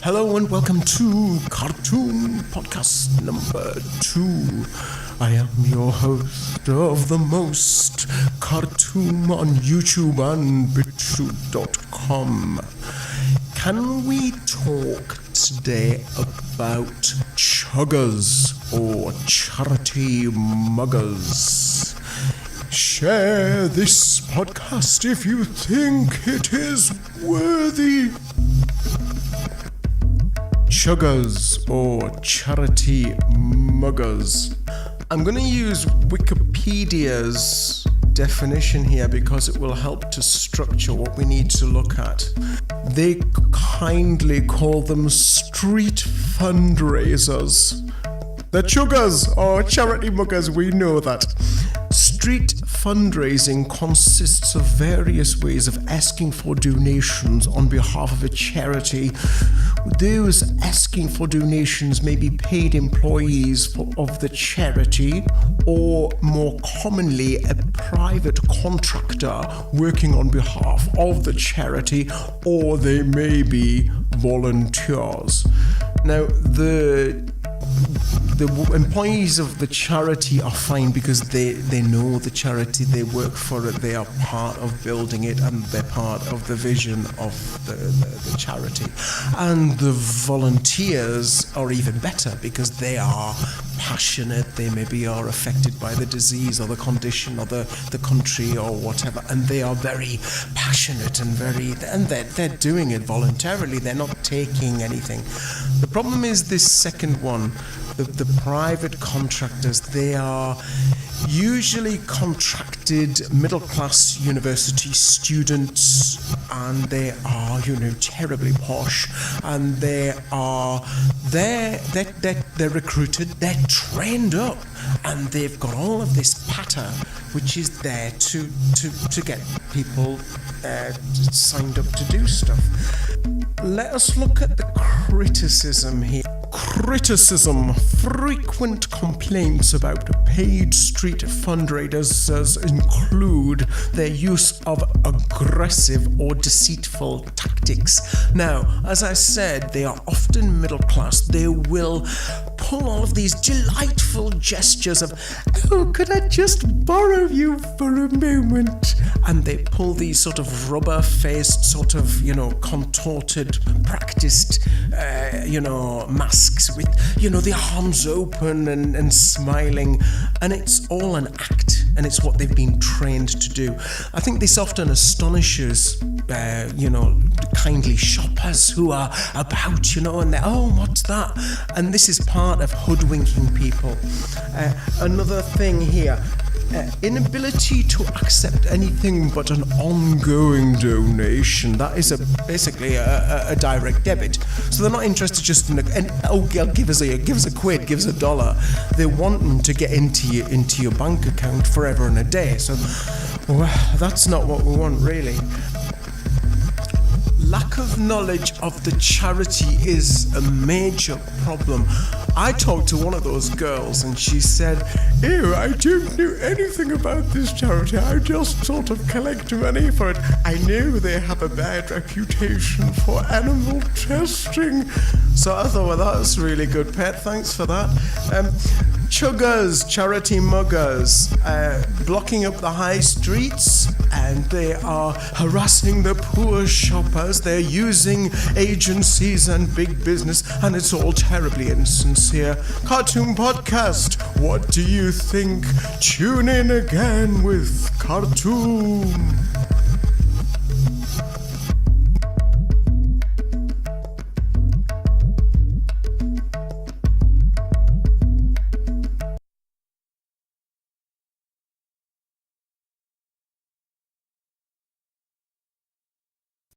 Hello and welcome to Khaartoum podcast number 2. I am your host of the most, Khaartoum on YouTube and BitChute.com. Can we talk today about chuggers or charity muggers? Share this podcast if you think it is worthy. Chuggers or charity muggers. I'm going to use Wikipedia's definition here because it will help to structure what we need to look at. They kindly call them street fundraisers. They're chuggers or charity muggers, we know that. Street fundraising consists of various ways of asking for donations on behalf of a charity. Those asking for donations may be paid employees of the charity, or more commonly, a private contractor working on behalf of the charity, or they may be volunteers. Now, the employees of the charity are fine because they know the charity, they work for it, they are part of building it, and they're part of the vision of the charity. And the volunteers are even better because they are passionate, they maybe are affected by the disease or the condition or the country or whatever, and they are very passionate and they're doing it voluntarily, they're not taking anything. The problem is this second one, the private contractors. They are usually contracted middle-class university students, and they are, terribly posh, and they're recruited, they're trained up, and they've got all of this patter which is there to get people signed up to do stuff. Let us look at the criticism here. Criticism. Frequent complaints about paid street fundraisers include their use of aggressive or deceitful tactics. Now, as I said, they are often middle class. They will pull all of these delightful gestures of, oh, could I just borrow you for a moment? And they pull these sort of rubber-faced, sort of, contorted, practiced, masks with, the arms open and smiling. And it's all an act, and it's what they've been trained to do. I think this often astonishes, kindly shoppers who are about, and they're, oh, what's that? And this is part of hoodwinking people. Another thing here. Inability to accept anything but an ongoing donation. That is basically a direct debit. So they're not interested just in give us a quid, give us $1. They're wanting to get into your bank account forever and a day. So that's not what we want, really. Lack of knowledge of the charity is a major problem. I talked to one of those girls and she said, ew, I don't know anything about this charity. I just sort of collect money for it. I know they have a bad reputation for animal testing. So I thought, well, that's really good, Pet. Thanks for that. Chuggers, charity muggers, blocking up the high streets, and they are harassing the poor shoppers. They're using agencies and big business, and it's all terribly insincere. Khaartoum podcast, what do you think? Tune in again with Khaartoum.